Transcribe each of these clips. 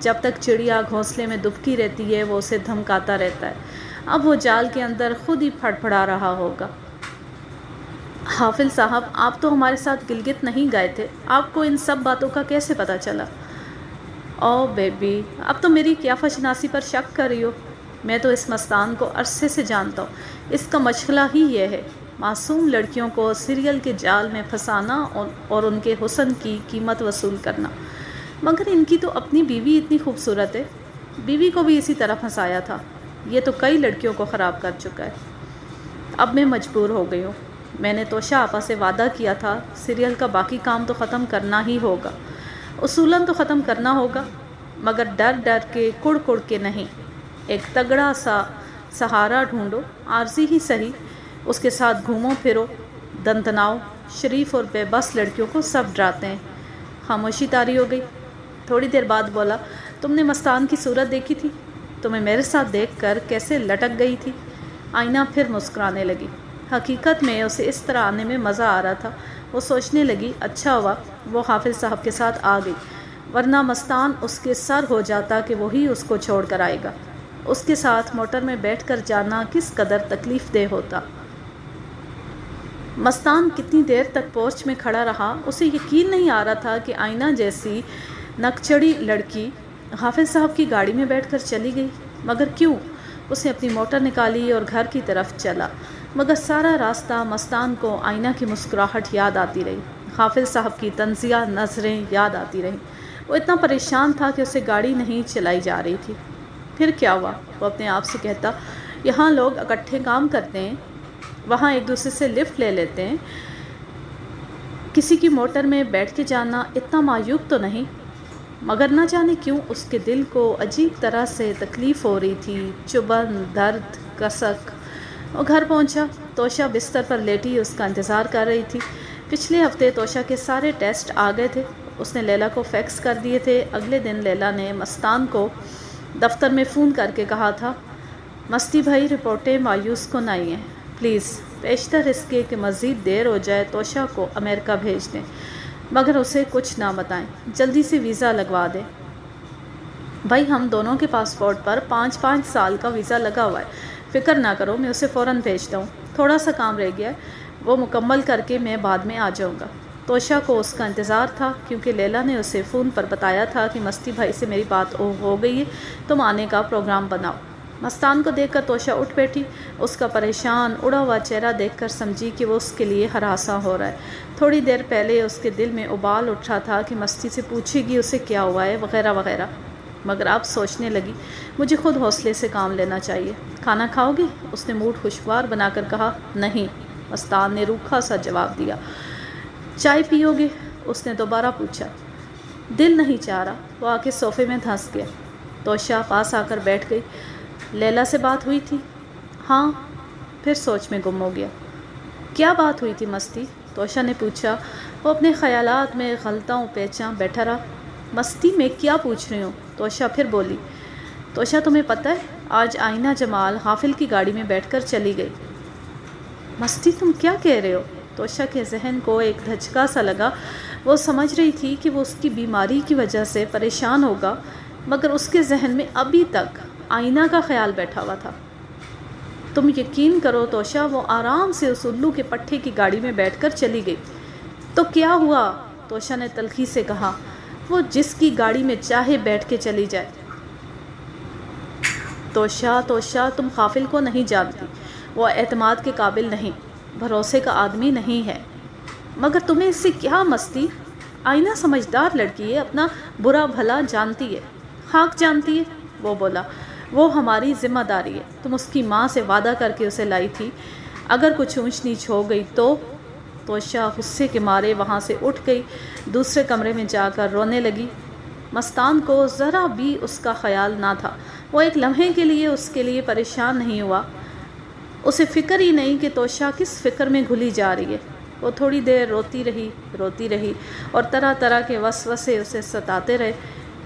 جب تک چڑیا گھونسلے میں دبکی رہتی ہے وہ اسے دھمکاتا رہتا ہے، اب وہ جال کے اندر خود ہی پھڑ پھڑا رہا ہوگا۔ حافظ صاحب، آپ تو ہمارے ساتھ گلگت نہیں گئے تھے، آپ کو ان سب باتوں کا کیسے پتہ چلا؟ او بیبی، اب تو میری قیافہ شناسی پر شک کر رہی ہو؟ میں تو اس مستان کو عرصے سے جانتا ہوں، اس کا مشغلہ ہی یہ ہے، معصوم لڑکیوں کو سیریل کے جال میں پھنسانا اور ان کے حسن کی قیمت وصول کرنا۔ مگر ان کی تو اپنی بیوی اتنی خوبصورت ہے، بیوی کو بھی اسی طرح پھنسایا تھا، یہ تو کئی لڑکیوں کو خراب کر چکا ہے۔ اب میں مجبور ہو گئی ہوں، میں نے توشہ آپا سے وعدہ کیا تھا سیریل کا باقی کام تو ختم کرنا ہی ہوگا، اصولاً تو ختم کرنا ہوگا، مگر ڈر ڈر کے کڑ کڑ کے نہیں۔ ایک تگڑا سا سہارا ڈھونڈو، عارضی ہی صحیح، اس کے ساتھ گھومو پھرو، دندناؤ۔ شریف اور بے بس لڑکیوں کو سب ڈراتے ہیں۔ خاموشی طاری ہو گئی۔ تھوڑی دیر بعد بولا، تم نے مستان کی صورت دیکھی تھی؟ تمہیں میرے ساتھ دیکھ کر کیسے لٹک گئی تھی؟ آئینہ پھر مسکرانے لگی۔ حقیقت میں اسے اس طرح آنے میں مزہ آ رہا تھا۔ وہ سوچنے لگی، اچھا ہوا وہ حافظ صاحب کے ساتھ آ گئی، ورنہ مستان اس کے سر ہو جاتا کہ وہی اس کو چھوڑ کر آئے گا۔ اس کے ساتھ موٹر میں بیٹھ کر جانا کس قدر تکلیف دہ ہوتا۔ مستان کتنی دیر تک پورچ میں کھڑا رہا، اسے یقین نہیں آ رہا تھا کہ آئینہ جیسی نکچڑی لڑکی حافظ صاحب کی گاڑی میں بیٹھ کر چلی گئی۔ مگر کیوں؟ اس نے اپنی موٹر نکالی اور گھر کی طرف چلا، مگر سارا راستہ مستان کو آئینہ کی مسکراہٹ یاد آتی رہی، حافظ صاحب کی طنزیہ نظریں یاد آتی رہیں۔ وہ اتنا پریشان تھا کہ اسے گاڑی نہیں چلائی جا رہی تھی۔ پھر کیا ہوا؟ وہ اپنے آپ سے کہتا، یہاں لوگ اکٹھے کام کرتے ہیں، وہاں ایک دوسرے سے لفٹ لے لیتے ہیں، کسی کی موٹر میں بیٹھ کے جانا اتنا معیوب تو نہیں۔ مگر نہ جانے کیوں اس کے دل کو عجیب طرح سے تکلیف ہو رہی تھی، چبھن، درد، کسک۔ وہ گھر پہنچا، توشہ بستر پر لیٹی اس کا انتظار کر رہی تھی۔ پچھلے ہفتے توشہ کے سارے ٹیسٹ آ گئے تھے، اس نے لیلا کو فیکس کر دیے تھے۔ اگلے دن لیلا نے مستان کو دفتر میں فون کر کے کہا تھا، مستی بھائی رپورٹیں مایوس کن آئی ہیں، پلیز بیشتر اس کے کہ مزید دیر ہو جائے توشہ کو امریکہ بھیج دیں، مگر اسے کچھ نہ بتائیں، جلدی سے ویزا لگوا دیں۔ بھائی ہم دونوں کے پاسپورٹ پر 5 سال کا ویزا لگا ہوا ہے، فکر نہ کرو، میں اسے فوراً بھیجتا ہوں، تھوڑا سا کام رہ گیا ہے، وہ مکمل کر کے میں بعد میں آ جاؤں گا۔ توشہ کو اس کا انتظار تھا، کیونکہ لیلا نے اسے فون پر بتایا تھا کہ مستی بھائی سے میری بات ہو گئی ہے، تم آنے کا پروگرام بناؤ۔ مستان کو دیکھ کر توشہ اٹھ بیٹھی، اس کا پریشان اڑا ہوا چہرہ دیکھ کر سمجھی کہ وہ اس کے لیے ہراساں ہو رہا ہے۔ تھوڑی دیر پہلے اس کے دل میں ابال اٹھا تھا کہ مستی سے پوچھے گی اسے کیا ہوا ہے وغیرہ وغیرہ، مگر اب سوچنے لگی مجھے خود حوصلے سے کام لینا چاہیے۔ کھانا کھاؤ گی؟ اس نے موڈ خوشگوار بنا کر کہا۔ نہیں، مستان نے روکھا سا جواب دیا۔ چائے پیو گے؟ اس نے دوبارہ پوچھا۔ دل نہیں چاہ رہا، وہ آ کے صوفے میں دھنس گیا۔ توشہ پاس آ کر بیٹھ گئی۔ لیلا سے بات ہوئی تھی؟ ہاں، پھر سوچ میں گم ہو گیا۔ کیا بات ہوئی تھی مستی؟ توشہ نے پوچھا۔ وہ اپنے خیالات میں غلطاں پیچاں بیٹھا رہا۔ مستی میں کیا پوچھ رہی ہوں؟ توشہ پھر بولی۔ توشہ تمہیں پتہ ہے آج آئینہ جمال حافظ کی گاڑی میں بیٹھ کر چلی گئی۔ مستی تم کیا کہہ رہے ہو؟ توشہ کے ذہن کو ایک دھچکا سا لگا۔ وہ سمجھ رہی تھی کہ وہ اس کی بیماری کی وجہ سے پریشان ہوگا، مگر اس کے ذہن میں ابھی تک آئینہ کا خیال بیٹھا ہوا تھا۔ تم یقین کرو توشہ، وہ آرام سے اس الو کے پٹھے کی گاڑی میں بیٹھ کر چلی گئی۔ تو کیا ہوا؟ توشہ نے تلخی سے کہا۔ وہ جس کی گاڑی میں چاہے بیٹھ کے چلی جائے۔ توشہ تم غافل کو نہیں جانتی، وہ اعتماد کے قابل نہیں، بھروسے کا آدمی نہیں ہے۔ مگر تمہیں اس سے کیا مستی؟ آئینہ سمجھدار لڑکی ہے، اپنا برا بھلا جانتی ہے۔ خاک جانتی ہے؟ وہ بولا۔ وہ ہماری ذمہ داری ہے، تم اس کی ماں سے وعدہ کر کے اسے لائی تھی، اگر کچھ اونچ نیچ ہو گئی تو؟ توشہ غصے کے مارے وہاں سے اٹھ گئی، دوسرے کمرے میں جا کر رونے لگی۔ مستان کو ذرا بھی اس کا خیال نہ تھا، وہ ایک لمحے کے لیے اس کے لیے پریشان نہیں ہوا، اسے فکر ہی نہیں کہ توشہ کس فکر میں گھلی جا رہی ہے۔ وہ تھوڑی دیر روتی رہی اور طرح طرح کے وسوسے اسے ستاتے رہے۔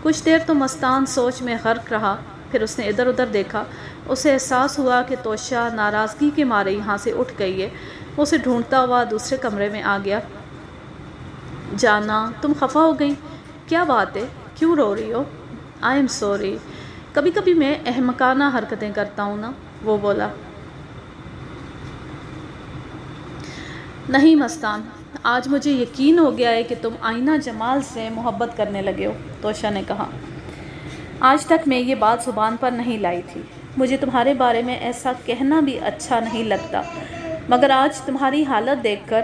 کچھ دیر تو مستان سوچ میں غرق رہا، پھر اس نے ادھر ادھر دیکھا، اسے احساس ہوا کہ توشہ ناراضگی کے مارے یہاں سے اٹھ گئی ہے۔ وہ اسے ڈھونڈتا ہوا دوسرے کمرے میں آ گیا۔ جانا، تم خفا ہو گئی؟ کیا بات ہے، کیوں رو رہی ہو؟ آئی ایم سوری، کبھی کبھی میں احمقانہ حرکتیں کرتا ہوں نا، وہ بولا۔ نہیں مستان، آج مجھے یقین ہو گیا ہے کہ تم آئینہ جمال سے محبت کرنے لگے ہو، توشا نے کہا۔ آج تک میں یہ بات زبان پر نہیں لائی تھی، مجھے تمہارے بارے میں ایسا کہنا بھی اچھا نہیں لگتا، مگر آج تمہاری حالت دیکھ کر،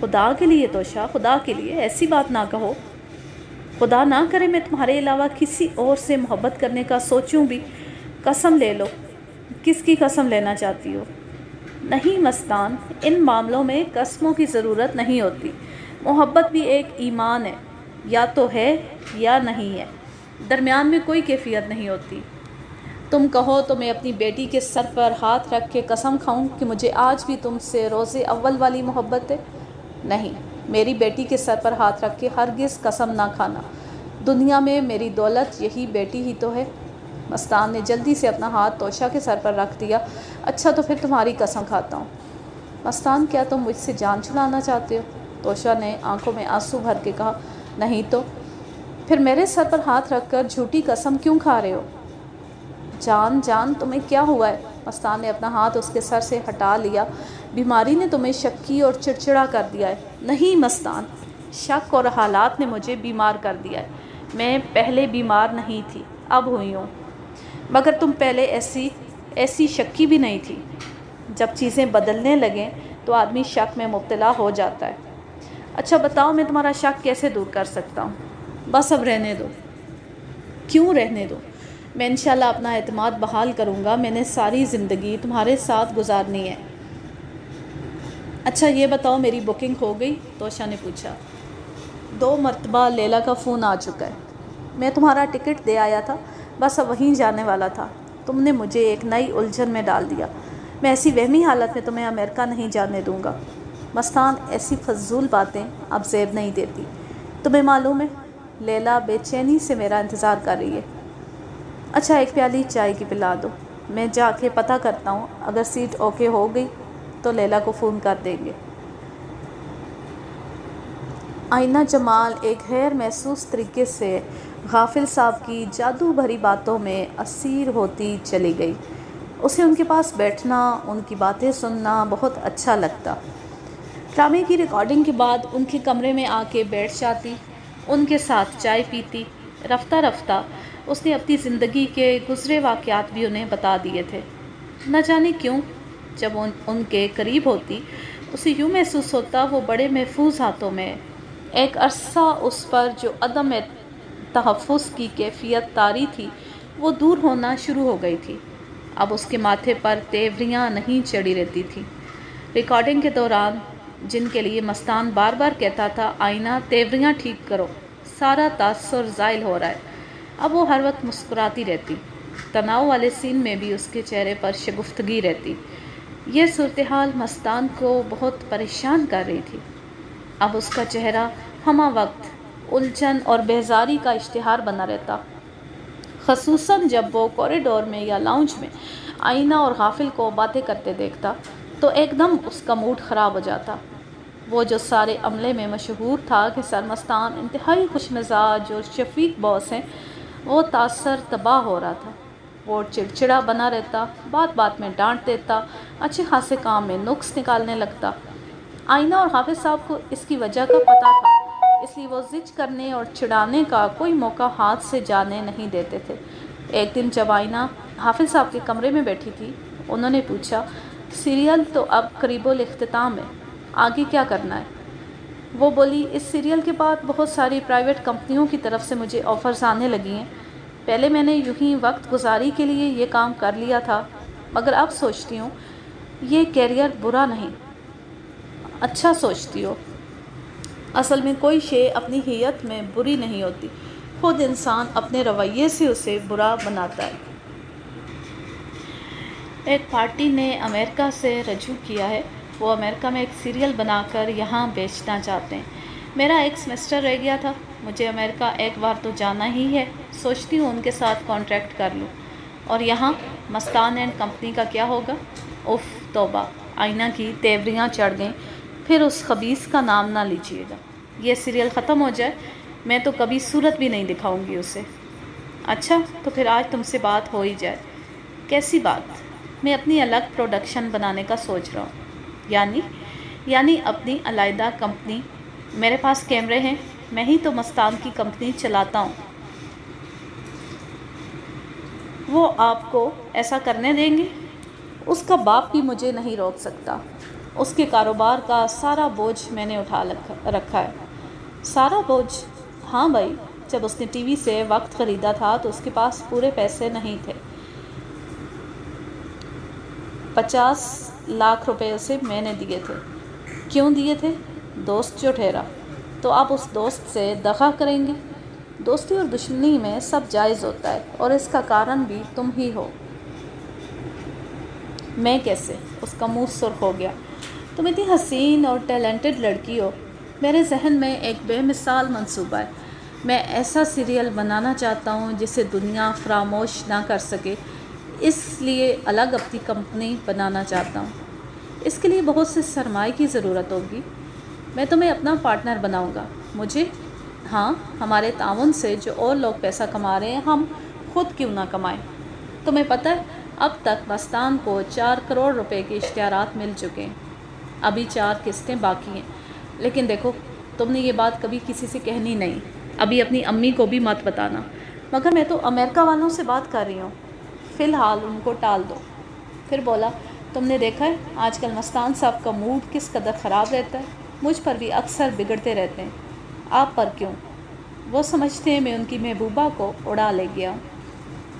خدا کے لیے توشا، خدا کے لیے ایسی بات نہ کہو، خدا نہ کرے میں تمہارے علاوہ کسی اور سے محبت کرنے کا سوچوں بھی۔ قسم لے لو۔ کس کی قسم لینا چاہتی ہو؟ نہیں مستان، ان معاملوں میں قسموں کی ضرورت نہیں ہوتی، محبت بھی ایک ایمان ہے، یا تو ہے یا نہیں ہے، درمیان میں کوئی کیفیت نہیں ہوتی۔ تم کہو تو میں اپنی بیٹی کے سر پر ہاتھ رکھ کے قسم کھاؤں کہ مجھے آج بھی تم سے روز اول والی محبت ہے؟ نہیں، میری بیٹی کے سر پر ہاتھ رکھ کے ہرگز قسم نہ کھانا، دنیا میں میری دولت یہی بیٹی ہی تو ہے۔ مستان نے جلدی سے اپنا ہاتھ توشا کے سر پر رکھ دیا۔ اچھا تو پھر تمہاری قسم کھاتا ہوں۔ مستان، کیا تم مجھ سے جان چھڑانا چاہتے ہو؟ توشا نے آنکھوں میں آنسو بھر کے کہا۔ نہیں تو پھر میرے سر پر ہاتھ رکھ کر جھوٹی قسم کیوں کھا رہے ہو؟ جان تمہیں کیا ہوا ہے؟ مستان نے اپنا ہاتھ اس کے سر سے ہٹا لیا۔ بیماری نے تمہیں شکی اور چڑچڑا کر دیا ہے۔ نہیں مستان، شک اور حالات نے مجھے بیمار کر دیا ہے۔ میں پہلے بیمار نہیں تھی، اب ہوئی ہوں، مگر تم پہلے ایسی شکی بھی نہیں تھی۔ جب چیزیں بدلنے لگیں تو آدمی شک میں مبتلا ہو جاتا ہے۔ اچھا بتاؤ، میں تمہارا شک کیسے دور کر سکتا ہوں؟ بس اب رہنے دو۔ کیوں رہنے دو؟ میں انشاءاللہ اپنا اعتماد بحال کروں گا، میں نے ساری زندگی تمہارے ساتھ گزارنی ہے۔ اچھا یہ بتاؤ، میری بکنگ ہو گئی؟ توشا نے پوچھا۔ 2 مرتبہ لیلا کا فون آ چکا ہے، میں تمہارا ٹکٹ دے آیا تھا، بس اب وہیں جانے والا تھا۔ تم نے مجھے ایک نئی الجھن میں ڈال دیا، میں ایسی وہمی حالت میں تمہیں امریکہ نہیں جانے دوں گا۔ مستان، ایسی فضول باتیں اب زیب نہیں دیتی، تمہیں معلوم ہے لیلا بے چینی سے میرا انتظار کر رہی ہے۔ اچھا ایک پیالی چائے کی پلا دو، میں جا کے پتہ کرتا ہوں، اگر سیٹ اوکے ہو گئی تو لیلا کو فون کر دیں گے۔ آئینہ جمال ایک غیر محسوس طریقے سے غافل صاحب کی جادو بھری باتوں میں اسیر ہوتی چلی گئی۔ اسے ان کے پاس بیٹھنا، ان کی باتیں سننا بہت اچھا لگتا۔ ڈرامے کی ریکارڈنگ کے بعد ان کے کمرے میں آ کے بیٹھ جاتی، ان کے ساتھ چائے پیتی۔ رفتہ رفتہ اس نے اپنی زندگی کے گزرے واقعات بھی انہیں بتا دیے تھے۔ نہ جانے کیوں جب ان کے قریب ہوتی اسے یوں محسوس ہوتا وہ بڑے محفوظ ہاتھوں میں۔ ایک عرصہ اس پر جو عدم تحفظ کی کیفیت طاری تھی وہ دور ہونا شروع ہو گئی تھی۔ اب اس کے ماتھے پر تیوریاں نہیں چڑھی رہتی تھیں۔ ریکارڈنگ کے دوران جن کے لیے مستان بار بار کہتا تھا آئینہ تیوریاں ٹھیک کرو، سارا تاثر زائل ہو رہا ہے، اب وہ ہر وقت مسکراتی رہتی۔ تناؤ والے سین میں بھی اس کے چہرے پر شگفتگی رہتی۔ یہ صورتحال مستان کو بہت پریشان کر رہی تھی۔ اب اس کا چہرہ ہمہ وقت الجھن اور بیزاری کا اشتہار بنا رہتا، خصوصاً جب وہ کوریڈور میں یا لاؤنج میں آئینہ اور غافل کو باتیں کرتے دیکھتا تو ایک دم اس کا موڈ خراب ہو جاتا۔ وہ جو سارے عملے میں مشہور تھا کہ سرمستان انتہائی خوش مزاج اور شفیق باس ہیں، وہ تاثر تباہ ہو رہا تھا۔ وہ چڑچڑا بنا رہتا، بات بات میں ڈانٹ دیتا، اچھے خاصے کام میں نقص نکالنے لگتا۔ آئینہ اور حافظ صاحب کو اس کی وجہ کا پتہ تھا، اس لیے وہ زج کرنے اور چڑھانے کا کوئی موقع ہاتھ سے جانے نہیں دیتے تھے۔ ایک دن جب آئینہ حافظ صاحب کے کمرے میں بیٹھی تھی، انہوں نے پوچھا، سیریل تو اب قریب الاختتام ہے، آگے کیا کرنا ہے؟ وہ بولی، اس سیریل کے بعد بہت ساری پرائیویٹ کمپنیوں کی طرف سے مجھے آفرز آنے لگی ہیں۔ پہلے میں نے یوں ہی وقت گزاری کے لیے یہ کام کر لیا تھا، مگر اب سوچتی ہوں یہ کیریئر برا نہیں۔ اچھا سوچتی ہو؟ اصل میں کوئی شے اپنی ہیئت میں بری نہیں ہوتی، خود انسان اپنے رویے سے اسے برا بناتا ہے۔ ایک پارٹی نے امریکہ سے رجوع کیا ہے، وہ امریکہ میں ایک سیریل بنا کر یہاں بیچنا چاہتے ہیں۔ میرا ایک سیمسٹر رہ گیا تھا، مجھے امریکہ ایک بار تو جانا ہی ہے، سوچتی ہوں ان کے ساتھ کانٹریکٹ کر لوں۔ اور یہاں مستان اینڈ کمپنی کا کیا ہوگا؟ اف توبہ، آئینہ کی تیوریاں چڑھ گئیں۔ پھر اس خبیث کا نام نہ لیجیے گا، یہ سیریل ختم ہو جائے میں تو کبھی صورت بھی نہیں دکھاؤں گی اسے۔ اچھا تو پھر آج تم سے بات ہو ہی جائے۔ کیسی بات؟ میں اپنی الگ پروڈکشن بنانے کا سوچ رہا ہوں۔ یعنی اپنی علیحدہ کمپنی؟ میرے پاس کیمرے ہیں، میں ہی تو مستان کی کمپنی چلاتا ہوں۔ وہ آپ کو ایسا کرنے دیں گے؟ اس کا باپ بھی مجھے نہیں روک سکتا۔ اس کے کاروبار کا سارا بوجھ میں نے اٹھا رکھا ہے۔ سارا بوجھ؟ ہاں بھائی، جب اس نے ٹی وی سے وقت خریدا تھا تو اس کے پاس پورے پیسے نہیں تھے۔ 50 لاکھ روپے اسے میں نے دیے تھے۔ کیوں دیے تھے؟ دوست جو ٹھہرا۔ تو آپ اس دوست سے دغا کریں گے؟ دوستی اور دشمنی میں سب جائز ہوتا ہے، اور اس کا کارن بھی تم ہی ہو۔ میں کیسے؟ اس کا منہ سرخ ہو گیا۔ تم اتنی حسین اور ٹیلنٹڈ لڑکی ہو، میرے ذہن میں ایک بے مثال منصوبہ ہے۔ میں ایسا سیریل بنانا چاہتا ہوں جسے دنیا فراموش نہ کر سکے، اس لیے الگ اپنی کمپنی بنانا چاہتا ہوں۔ اس کے لیے بہت سے سرمائے کی ضرورت ہوگی۔ میں تمہیں اپنا پارٹنر بناؤں گا۔ مجھے؟ ہاں، ہمارے تعاون سے جو اور لوگ پیسہ کما رہے ہیں ہم خود کیوں نہ کمائیں؟ تمہیں پتہ ہے اب تک مستان کو 4 کروڑ روپے کے اشتہارات مل چکے ہیں۔ ابھی 4 قسطیں باقی ہیں۔ لیکن دیکھو، تم نے یہ بات کبھی کسی سے کہنی نہیں، ابھی اپنی امی کو بھی مت بتانا۔ مگر میں تو امریکہ والوں سے بات کر رہی ہوں۔ فی الحال ان کو ٹال دو۔ پھر بولا، تم نے دیکھا ہے آج کل مستان صاحب کا موڈ کس قدر خراب رہتا ہے؟ مجھ پر بھی اکثر بگڑتے رہتے ہیں۔ آپ پر کیوں؟ وہ سمجھتے ہیں میں ان کی محبوبہ کو اڑا لے گیا ہوں۔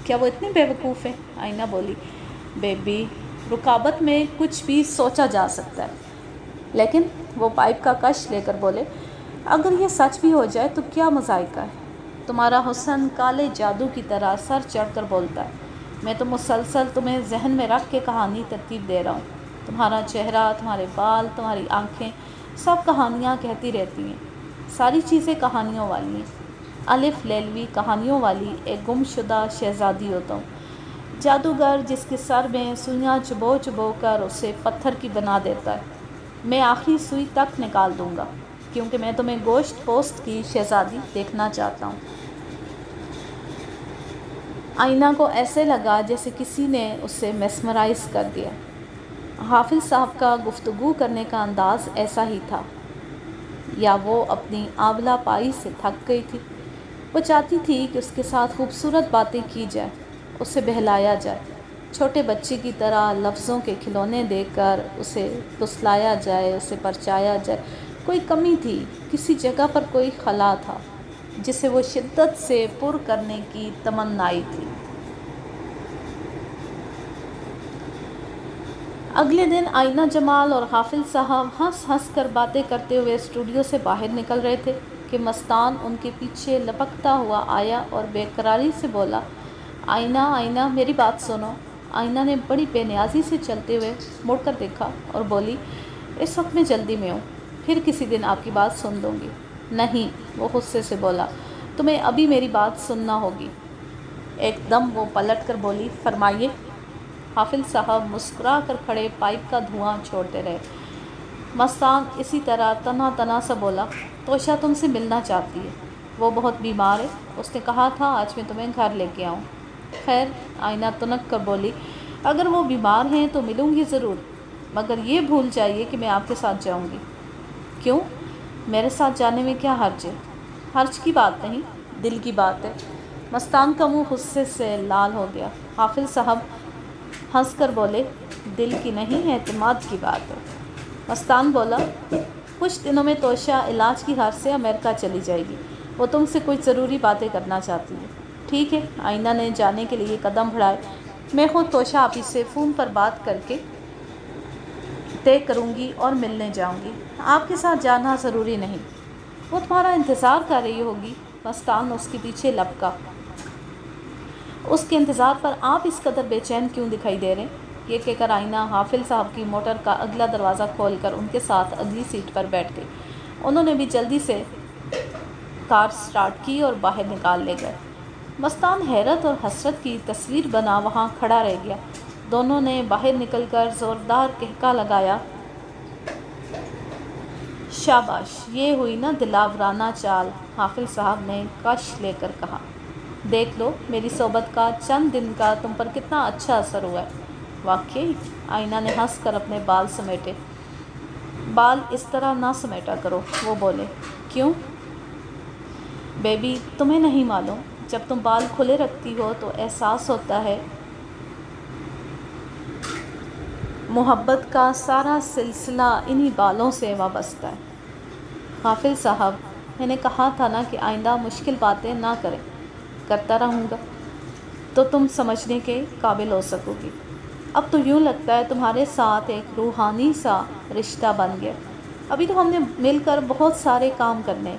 کیا وہ اتنے بیوقوف ہیں؟ آئینہ بولی، بیبی، رکابت میں کچھ بھی سوچا جا سکتا ہے۔ لیکن وہ پائپ کا کش لے کر بولے، اگر یہ سچ بھی ہو جائے تو کیا مذائقہ ہے؟ تمہارا حسن کالے جادو کی طرح سر چڑھ کر بولتا ہے۔ میں تو مسلسل تمہیں ذہن میں رکھ کے کہانی ترتیب دے رہا ہوں۔ تمہارا چہرہ، تمہارے بال، تمہاری آنکھیں، سب کہانیاں کہتی رہتی ہیں۔ ساری چیزیں کہانیوں والی ہیں۔ الف لیلوی کہانیوں والی ایک گم شدہ شہزادی ہوتا ہوں، جادوگر جس کے سر میں سوئیاں چبو چبو کر اسے پتھر کی بنا دیتا ہے۔ میں آخری سوئی تک نکال دوں گا، کیونکہ میں تمہیں گوشت پوست کی شہزادی دیکھنا چاہتا ہوں۔ آئینہ کو ایسے لگا جیسے کسی نے اسے میسمرائز کر دیا۔ حافظ صاحب کا گفتگو کرنے کا انداز ایسا ہی تھا، یا وہ اپنی آبلہ پائی سے تھک گئی تھی؟ وہ چاہتی تھی کہ اس کے ساتھ خوبصورت باتیں کی جائے، اسے بہلایا جائے، چھوٹے بچے کی طرح لفظوں کے کھلونے دے کر اسے پسلایا جائے، اسے پرچایا جائے۔ کوئی کمی تھی، کسی جگہ پر کوئی خلا تھا جسے وہ شدت سے پر کرنے کی تمنائی تھی۔ اگلے دن آئینہ جمال اور حافظ صاحب ہنس ہنس کر باتیں کرتے ہوئے اسٹوڈیو سے باہر نکل رہے تھے کہ مستان ان کے پیچھے لپکتا ہوا آیا اور بے قراری سے بولا، آئینہ میری بات سنو۔ آئینہ نے بڑی بے نیازی سے چلتے ہوئے مڑ کر دیکھا اور بولی، اس وقت میں جلدی میں ہوں، پھر کسی دن آپ کی بات سن لوں گی۔ نہیں، وہ غصے سے بولا، تمہیں ابھی میری بات سننا ہوگی۔ ایک دم وہ پلٹ کر بولی، فرمائیے۔ حافظ صاحب مسکرا کر کھڑے پائپ کا دھواں چھوڑتے رہے۔ مستان اسی طرح تنا تنا سا بولا، توشہ تم سے ملنا چاہتی ہے، وہ بہت بیمار ہے، اس نے کہا تھا آج میں تمہیں گھر لے کے آؤں۔ خیر، آئینہ تنک کر بولی، اگر وہ بیمار ہیں تو ملوں گی ضرور، مگر یہ بھول جائیے کہ میں آپ کے ساتھ جاؤں گی۔ کیوں؟ میرے ساتھ جانے میں کیا حرج ہے؟ حرج کی بات نہیں، دل کی بات ہے۔ مستان کا منہ غصے سے لال ہو گیا۔ حافظ صاحب ہنس کر بولے، دل کی نہیں، اعتماد کی بات ہے۔ مستان بولا، کچھ دنوں میں توشہ علاج کی غرض سے امریکہ چلی جائے گی، وہ تم سے کچھ ضروری باتیں کرنا چاہتی ہے۔ ٹھیک ہے، آئینہ نے جانے کے لیے قدم بڑھائے، میں خود توشہ آپی سے فون پر بات کر کے طے کروں گی اور ملنے جاؤں گی، آپ کے ساتھ جانا ضروری نہیں، وہ تمہارا انتظار کر رہی ہوگی۔ مستان اس کے پیچھے لپکا، اس کے انتظار پر آپ اس قدر بے چین کیوں دکھائی دے رہے ہیں؟ یہ کہہ کر آئینہ حافظ صاحب کی موٹر کا اگلا دروازہ کھول کر ان کے ساتھ اگلی سیٹ پر بیٹھ گئی۔ انہوں نے بھی جلدی سے کار سٹارٹ کی اور باہر نکال لے گئے۔ مستان حیرت اور حسرت کی تصویر بنا وہاں کھڑا رہ گیا۔ دونوں نے باہر نکل کر زوردار کہکا لگایا، شاباش، یہ ہوئی نا دلاورانہ چال، حافظ صاحب نے کش لے کر کہا۔ دیکھ لو میری صحبت کا چند دن کا تم پر کتنا اچھا اثر ہوا ہے۔ واقعی؟ آئینہ نے ہنس کر اپنے بال سمیٹے۔ بال اس طرح نہ سمیٹا کرو، وہ بولے۔ کیوں؟ بیبی تمہیں نہیں معلوم، جب تم بال کھلے رکھتی ہو تو احساس ہوتا ہے محبت کا سارا سلسلہ انہی بالوں سے وابستہ ہے۔ غافل صاحب، میں نے کہا تھا نا کہ آئندہ مشکل باتیں نہ کریں۔ کرتا رہوں گا تو تم سمجھنے کے قابل ہو سکو گی۔ اب تو یوں لگتا ہے تمہارے ساتھ ایک روحانی سا رشتہ بن گیا۔ ابھی تو ہم نے مل کر بہت سارے کام کرنے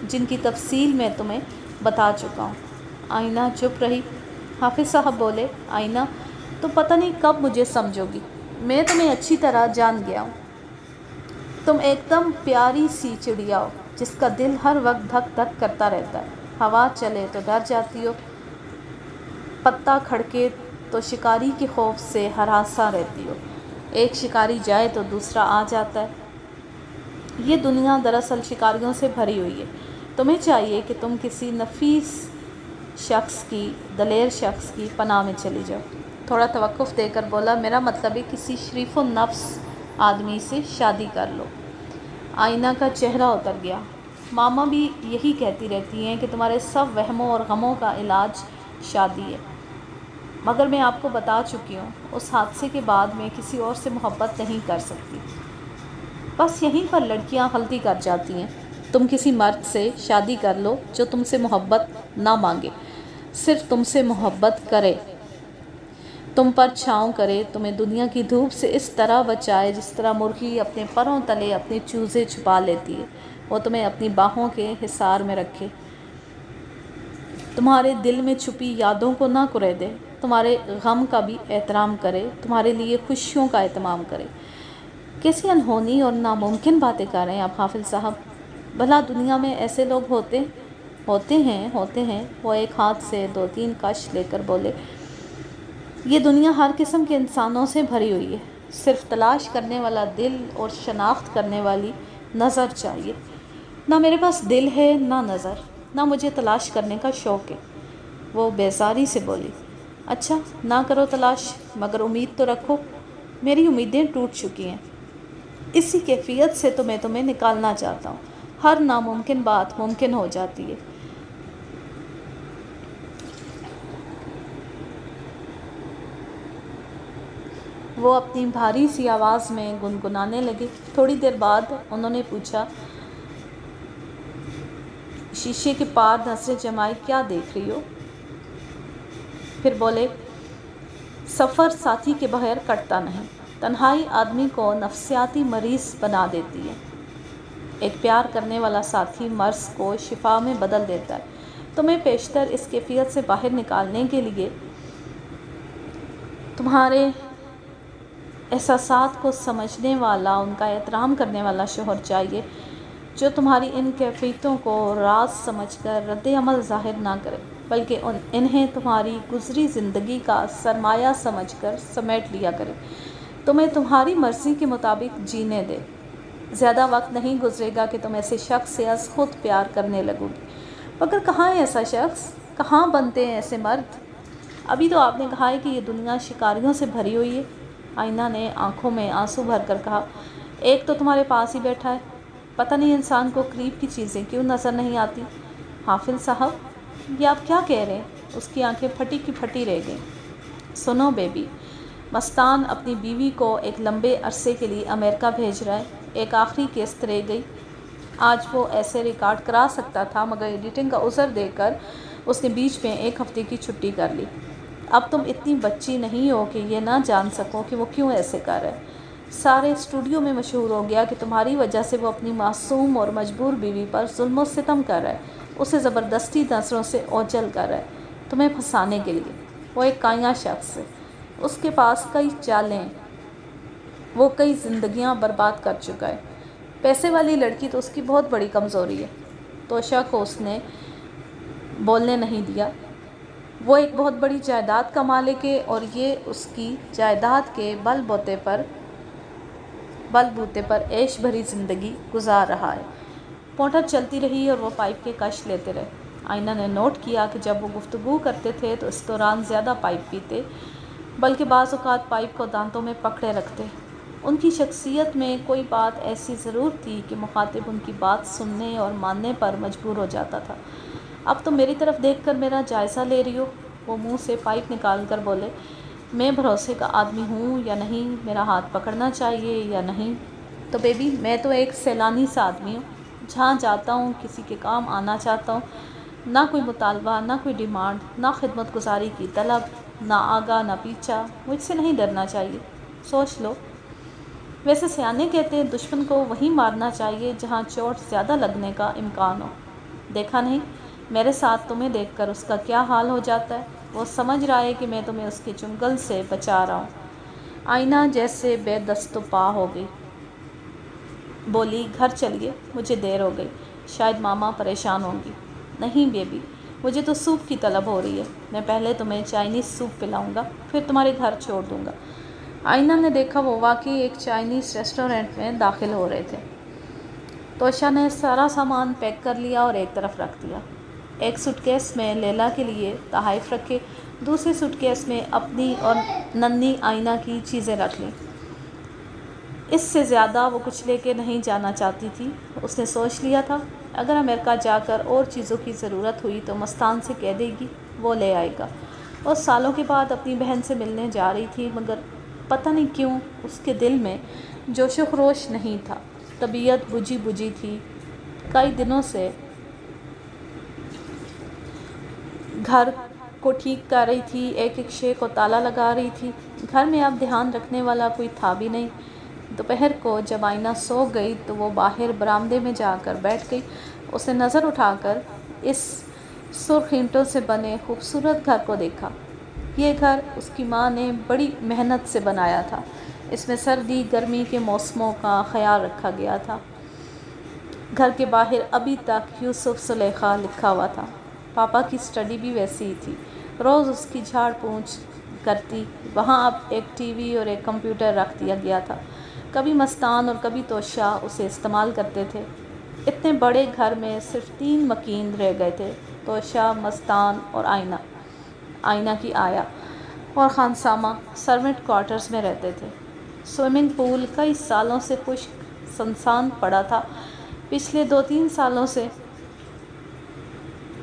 جن کی تفصیل میں تمہیں بتا چکا ہوں۔ آئینہ چپ رہی۔ حافظ صاحب بولے، آئینہ تم پتہ نہیں کب مجھے سمجھو گی، میں تمہیں اچھی طرح جان گیا ہوں۔ تم ایک دم پیاری سی چڑیا ہو جس کا دل ہر وقت دھک دھک کرتا رہتا ہے۔ ہوا چلے تو ڈر جاتی ہو، پتا کھڑکے تو شکاری کے خوف سے ہراساں رہتی ہو، ایک شکاری جائے تو دوسرا آ جاتا ہے۔ یہ دنیا دراصل شکاریوں سے بھری ہوئی ہے۔ تمہیں چاہیے کہ تم کسی نفیس شخص کی، دلیر شخص کی پناہ میں چلی جاؤ۔ تھوڑا توقف دے کر بولا، میرا مطلب ہے کسی شریف النفس آدمی سے شادی کر لو۔ آئینہ کا چہرہ اتر گیا۔ ماما بھی یہی کہتی رہتی ہیں کہ تمہارے سب وہموں اور غموں کا علاج شادی ہے، مگر میں آپ کو بتا چکی ہوں اس حادثے کے بعد میں کسی اور سے محبت نہیں کر سکتی۔ بس یہیں پر لڑکیاں غلطی کر جاتی ہیں۔ تم کسی مرد سے شادی کر لو جو تم سے محبت نہ مانگے، صرف تم سے محبت کرے، تم پر چھاؤں کرے، تمہیں دنیا کی دھوپ سے اس طرح بچائے جس طرح مرغی اپنے پروں تلے اپنے چوزے چھپا لیتی ہے، وہ تمہیں اپنی باہوں کے حصار میں رکھے، تمہارے دل میں چھپی یادوں کو نہ کریدے، تمہارے غم کا بھی احترام کرے، تمہارے لیے خوشیوں کا اہتمام کرے۔ کیسی انہونی اور ناممکن باتیں کر رہے ہیں آپ حافظ صاحب؟ بھلا دنیا میں ایسے لوگ ہوتے ہیں۔ وہ ایک ہاتھ سے 2-3 کش لے کر بولے، یہ دنیا ہر قسم کے انسانوں سے بھری ہوئی ہے، صرف تلاش کرنے والا دل اور شناخت کرنے والی نظر چاہیے۔ نہ میرے پاس دل ہے نہ نظر، نہ مجھے تلاش کرنے کا شوق ہے۔ وہ بیزاری سے بولی، اچھا نہ کرو تلاش، مگر امید تو رکھو۔ میری امیدیں ٹوٹ چکی ہیں، اسی کیفیت سے تو میں تمہیں نکالنا چاہتا ہوں۔ ہر ناممکن بات ممکن ہو جاتی ہے۔ وہ اپنی بھاری سی آواز میں گنگنانے لگے۔ تھوڑی دیر بعد انہوں نے پوچھا، شیشے کے پار نظریں جمائے کیا دیکھ رہی ہو؟ پھر بولے، سفر ساتھی کے بغیر کٹتا نہیں، تنہائی آدمی کو نفسیاتی مریض بنا دیتی ہے، ایک پیار کرنے والا ساتھی مرض کو شفا میں بدل دیتا ہے۔ تمہیں پیشتر اس کیفیت سے باہر نکالنے کے لیے تمہارے احساسات کو سمجھنے والا، ان کا احترام کرنے والا شوہر چاہیے، جو تمہاری ان کیفیتوں کو راز سمجھ کر رد عمل ظاہر نہ کرے، بلکہ انہیں تمہاری گزری زندگی کا سرمایہ سمجھ کر سمیٹ لیا کرے، تمہیں تمہاری مرضی کے مطابق جینے دے۔ زیادہ وقت نہیں گزرے گا کہ تم ایسے شخص سے از خود پیار کرنے لگو گی۔ مگر کہاں ہے ایسا شخص؟ کہاں بنتے ہیں ایسے مرد؟ ابھی تو آپ نے کہا ہے کہ یہ دنیا شکاریوں سے بھری ہوئی ہے۔ آئینہ نے آنکھوں میں آنسو بھر کر کہا، ایک تو تمہارے پاس ہی بیٹھا ہے، پتہ نہیں انسان کو قریب کی چیزیں کیوں نظر نہیں آتی۔ حافظ صاحب، یہ آپ کیا کہہ رہے ہیں؟ اس کی آنکھیں پھٹی کی پھٹی رہ گئیں۔ سنو بیبی، مستان اپنی بیوی کو ایک لمبے عرصے کے لیے امریکہ بھیج رہا ہے، ایک آخری قسط رہ گئی۔ آج وہ ایسے ریکارڈ کرا سکتا تھا، مگر ایڈیٹنگ کا عذر دے کر اس نے بیچ میں 1 ہفتے کی چھٹی کر لی۔ اب تم اتنی بچی نہیں ہو کہ یہ نہ جان سکو کہ وہ کیوں ایسے کر رہا ہے۔ سارے اسٹوڈیو میں مشہور ہو گیا کہ تمہاری وجہ سے وہ اپنی معصوم اور مجبور بیوی پر ظلم و ستم کر رہا ہے، اسے زبردستی نظروں سے اوجھل کر رہا ہے، تمہیں پھنسانے کے لیے۔ وہ ایک کائنہ شخص ہے، اس کے پاس کئی چالیں، وہ کئی زندگیاں برباد کر چکا ہے۔ پیسے والی لڑکی تو اس کی بہت بڑی کمزوری ہے۔ توشا کو اس نے بولنے نہیں دیا۔ وہ ایک بہت بڑی جائیداد کا مالک ہے اور یہ اس کی جائیداد کے بل بوتے پر عیش بھری زندگی گزار رہا ہے۔ موٹر چلتی رہی اور وہ پائپ کے کش لیتے رہے۔ آئینہ نے نوٹ کیا کہ جب وہ گفتگو کرتے تھے تو اس دوران زیادہ پائپ پیتے، بلکہ بعض اوقات پائپ کو دانتوں میں پکڑے رکھتے۔ ان کی شخصیت میں کوئی بات ایسی ضرور تھی کہ مخاطب ان کی بات سننے اور ماننے پر مجبور ہو جاتا تھا۔ اب تم میری طرف دیکھ کر میرا جائزہ لے رہی ہو؟ وہ منہ سے پائپ نکال کر بولے۔ میں بھروسے کا آدمی ہوں یا نہیں؟ میرا ہاتھ پکڑنا چاہیے یا نہیں؟ تو بیبی، میں تو ایک سیلانی سا آدمی ہوں، جہاں جاتا ہوں کسی کے کام آنا چاہتا ہوں، نہ کوئی مطالبہ، نہ کوئی ڈیمانڈ، نہ خدمت گزاری کی طلب، نہ آگا نہ پیچھا۔ مجھ سے نہیں ڈرنا چاہیے، سوچ لو۔ ویسے سیانے کہتے ہیں دشمن کو وہیں مارنا چاہیے جہاں چوٹ زیادہ لگنے کا امکان ہو۔ دیکھا نہیں میرے ساتھ تمہیں دیکھ کر اس کا کیا حال ہو جاتا ہے؟ وہ سمجھ رہا ہے کہ میں تمہیں اس کے چنگل سے بچا رہا ہوں۔ آئینہ جیسے بے دست و پا ہو گئی، بولی گھر چلیے، مجھے دیر ہو گئی، شاید ماما پریشان ہوں گی۔ نہیں بیبی، مجھے تو سوپ کی طلب ہو رہی ہے، میں پہلے تمہیں چائنیز سوپ پلاؤں گا، پھر تمہارے گھر چھوڑ دوں گا۔ آئینہ نے دیکھا وہ واقعی ایک چائنیز ریسٹورنٹ میں داخل ہو رہے تھے۔ توشا نے سارا سامان پیک کر لیا اور ایک طرف رکھ دیا۔ ایک سوٹ کیس میں لیلا کے لیے تحائف رکھے، دوسرے سوٹ کیس میں اپنی اور ننھی آئینہ کی چیزیں رکھ لیں۔ اس سے زیادہ وہ کچھ لے کے نہیں جانا چاہتی تھی۔ اس نے سوچ لیا تھا اگر امریکہ جا کر اور چیزوں کی ضرورت ہوئی تو مستان سے کہہ دے گی، وہ لے آئے گا۔ اور سالوں کے بعد اپنی بہن سے ملنے جا رہی تھی، مگر پتہ نہیں کیوں اس کے دل میں جوش و خروش نہیں تھا، طبیعت بجھی بجھی تھی۔ کئی دنوں سے گھر کو ٹھیک کر رہی تھی، ایک ایک شے کو تالا لگا رہی تھی، گھر میں اب دھیان رکھنے والا کوئی تھا بھی نہیں۔ دوپہر کو جب آئینہ سو گئی تو وہ باہر برآمدے میں جا کر بیٹھ گئی۔ اس نے نظر اٹھا کر اس سرخ اینٹوں سے بنے خوبصورت گھر کو دیکھا۔ یہ گھر اس کی ماں نے بڑی محنت سے بنایا تھا، اس میں سردی گرمی کے موسموں کا خیال رکھا گیا تھا۔ گھر کے باہر ابھی تک یوسف زلیخا لکھا ہوا تھا۔ پاپا کی اسٹڈی بھی ویسی ہی تھی، روز اس کی جھاڑ پونچھ کرتی۔ وہاں اب ایک ٹی وی اور ایک کمپیوٹر رکھ دیا گیا تھا۔ کبھی مستان اور کبھی توشا اسے استعمال کرتے تھے۔ اتنے بڑے گھر میں صرف 3 مکین رہ گئے تھے، توشا، مستان اور آئینہ۔ آئینہ کی آیا اور خانسامہ سروینٹ کوارٹرز میں رہتے تھے۔ سوئمنگ پول کئی سالوں سے خشک سنسان پڑا تھا۔ پچھلے 2-3 سالوں سے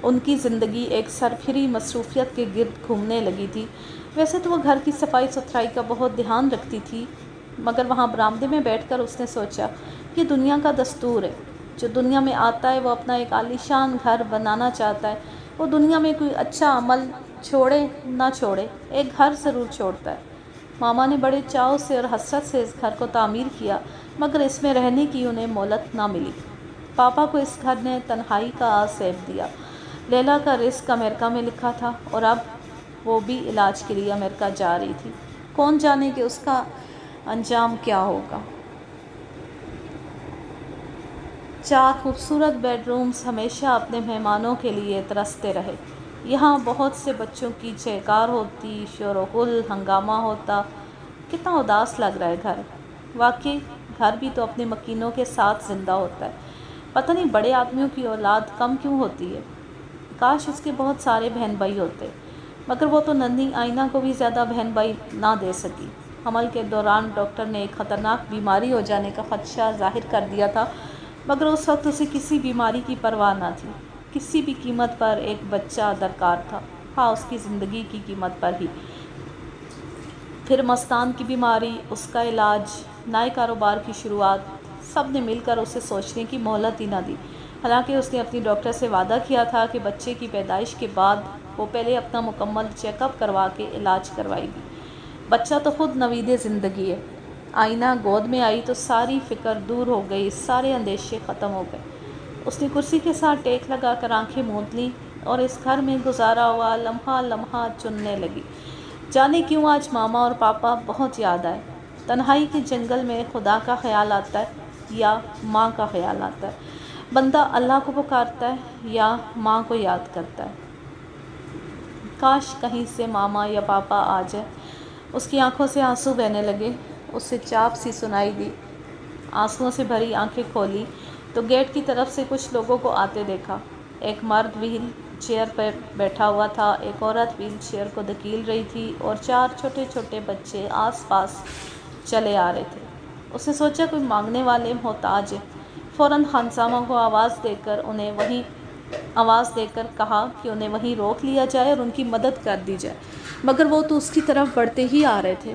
ان کی زندگی ایک سرپھری مصروفیت کے گرد گھومنے لگی تھی۔ ویسے تو وہ گھر کی صفائی ستھرائی کا بہت دھیان رکھتی تھی، مگر وہاں برآمدے میں بیٹھ کر اس نے سوچا یہ دنیا کا دستور ہے، جو دنیا میں آتا ہے وہ اپنا ایک عالیشان گھر بنانا چاہتا ہے۔ وہ دنیا میں کوئی اچھا عمل چھوڑے نہ چھوڑے، ایک گھر ضرور چھوڑتا ہے۔ ماما نے بڑے چاؤ سے اور حسرت سے اس گھر کو تعمیر کیا، مگر اس میں رہنے کی انہیں مہلت نہ ملی۔ پاپا کو اس گھر نے تنہائی کا آسیب دیا۔ لیلا کا رزق امریکہ میں لکھا تھا اور اب وہ بھی علاج کے لیے امریکہ جا رہی تھی۔ کون جانے کہ اس کا انجام کیا ہوگا۔ 4 خوبصورت بیڈ رومز ہمیشہ اپنے مہمانوں کے لیے ترستے رہے۔ یہاں بہت سے بچوں کی چہکار ہوتی، شور و غل، ہنگامہ ہوتا۔ کتنا اداس لگ رہا ہے گھر۔ واقعی گھر بھی تو اپنے مکینوں کے ساتھ زندہ ہوتا ہے۔ پتہ نہیں بڑے آدمیوں کی اولاد کم کیوں ہوتی ہے۔ کاش اس کے بہت سارے بہن بھائی ہوتے، مگر وہ تو ننھی آئینہ کو بھی زیادہ بہن بھائی نہ دے سکی۔ حمل کے دوران ڈاکٹر نے ایک خطرناک بیماری ہو جانے کا خدشہ ظاہر کر دیا تھا، مگر اس وقت اسے کسی بیماری کی پرواہ نہ تھی۔ کسی بھی قیمت پر ایک بچہ درکار تھا، ہاں اس کی زندگی کی قیمت پر ہی۔ پھر مستان کی بیماری، اس کا علاج، نئے کاروبار کی شروعات، سب نے مل کر اسے سوچنے کی مہلت ہی نہ دی۔ حالانکہ اس نے اپنی ڈاکٹر سے وعدہ کیا تھا کہ بچے کی پیدائش کے بعد وہ پہلے اپنا مکمل چیک اپ کروا کے علاج کروائے گی۔ بچہ تو خود نوید زندگی ہے۔ آئینہ گود میں آئی تو ساری فکر دور ہو گئی، سارے اندیشے ختم ہو گئے۔ اس نے کرسی کے ساتھ ٹیک لگا کر آنکھیں موند لیں اور اس گھر میں گزارا ہوا لمحہ لمحہ چننے لگی۔ جانے کیوں آج ماما اور پاپا بہت یاد آئے۔ تنہائی کے جنگل میں خدا کا خیال آتا ہے یا ماں کا خیال آتا ہے؟ بندہ اللہ کو پکارتا ہے یا ماں کو یاد کرتا ہے؟ کاش کہیں سے ماما یا پاپا آ جائے۔ اس کی آنکھوں سے آنسو بہنے لگے، اسے چاپ سی سنائی دی۔ آنسوؤں سے بھری آنکھیں کھولی تو گیٹ کی طرف سے کچھ لوگوں کو آتے دیکھا۔ ایک مرد وہیل چیئر پر بیٹھا ہوا تھا، ایک عورت ویل چیئر کو دھکیل رہی تھی اور 4 چھوٹے چھوٹے بچے آس پاس چلے آ رہے تھے۔ اس نے سوچا کوئی مانگنے والے محتاج ہیں۔ فوراً خانسامہ کو آواز دے کر کہا کہ انہیں وہیں روک لیا جائے اور ان کی مدد کر دی جائے، مگر وہ تو اس کی طرف بڑھتے ہی آ رہے تھے۔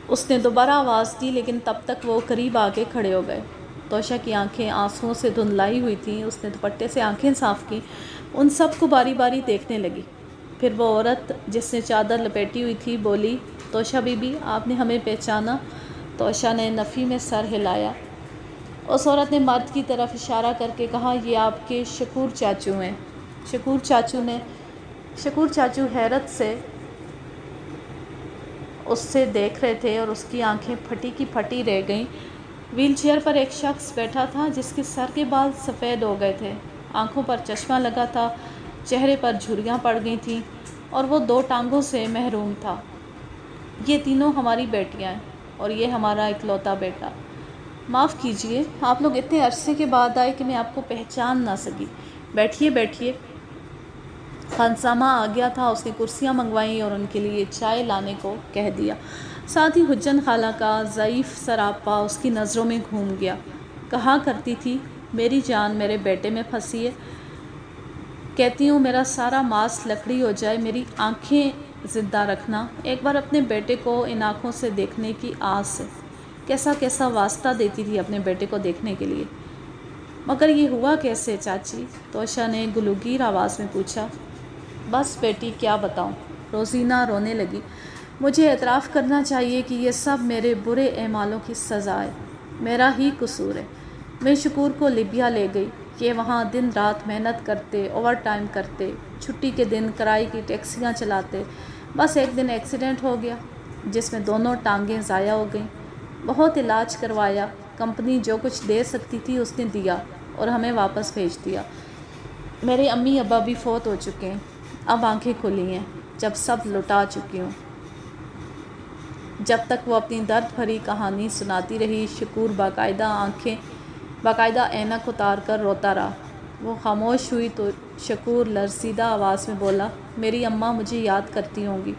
اس نے دوبارہ آواز دی لیکن تب تک وہ قریب آ کے کھڑے ہو گئے۔ توشا کی آنکھیں آنسوؤں سے دھندلائی ہوئی تھیں۔ اس نے دوپٹے سے آنکھیں صاف کی، ان سب کو باری باری دیکھنے لگی۔ پھر وہ عورت جس نے چادر لپیٹی ہوئی تھی بولی، توشا بی بی، آپ نے ہمیں پہچانا؟ توشا نے نفی میں سر ہلایا۔ اس عورت نے مرد کی طرف اشارہ کر کے کہا، یہ آپ کے شکور چاچو ہیں۔ شکور چاچو حیرت سے اس سے دیکھ رہے تھے اور اس کی آنکھیں پھٹی کی پھٹی رہ گئیں۔ ویل چیئر پر ایک شخص بیٹھا تھا جس کے سر کے بال سفید ہو گئے تھے، آنکھوں پر چشمہ لگا تھا، چہرے پر جھریاں پڑ گئی تھیں اور وہ 2 ٹانگوں سے محروم تھا۔ یہ تینوں ہماری بیٹیاں ہیں اور یہ ہمارا اکلوتا بیٹا۔ معاف کیجیے، آپ لوگ اتنے عرصے کے بعد آئے کہ میں آپ کو پہچان نہ سکی۔ بیٹھیے بیٹھیے۔ خانسامہ آ گیا تھا، اس نے کرسیاں منگوائیں اور ان کے لیے چائے لانے کو کہہ دیا۔ ساتھ ہی حجن خالہ کا ضعیف سراپا اس کی نظروں میں گھوم گیا۔ کہا کرتی تھی، میری جان میرے بیٹے میں پھنسی ہے، کہتی ہوں میرا سارا ماس لکڑی ہو جائے، میری آنکھیں زندہ رکھنا۔ ایک بار اپنے بیٹے کو ان آنکھوں سے دیکھنے کی آس سے کیسا کیسا واسطہ دیتی تھی اپنے بیٹے کو دیکھنے کے لیے۔ مگر یہ ہوا کیسے چاچی؟ توشا نے گلوگیر آواز میں پوچھا۔ بس بیٹی کیا بتاؤں، روزینہ رونے لگی۔ مجھے اعتراف کرنا چاہیے کہ یہ سب میرے برے اعمالوں کی سزا ہے، میرا ہی قصور ہے۔ میں شکور کو لیبیا لے گئی، یہ وہاں دن رات محنت کرتے، اوور ٹائم کرتے، چھٹی کے دن کرائے کی ٹیکسیاں چلاتے۔ بس ایک دن ایکسیڈنٹ ہو گیا جس میں دونوں ٹانگیں ضائع ہو گئیں۔ بہت علاج کروایا، کمپنی جو کچھ دے سکتی تھی اس نے دیا اور ہمیں واپس بھیج دیا۔ میرے امی ابا بھی فوت ہو چکے ہیں، اب آنکھیں کھلی ہیں جب سب لٹا چکی ہوں۔ جب تک وہ اپنی درد بھری کہانی سناتی رہی، شکور باقاعدہ اینک اتار کر روتا رہا۔ وہ خاموش ہوئی تو شکور لرزیدہ آواز میں بولا، میری اماں مجھے یاد کرتی ہوں گی۔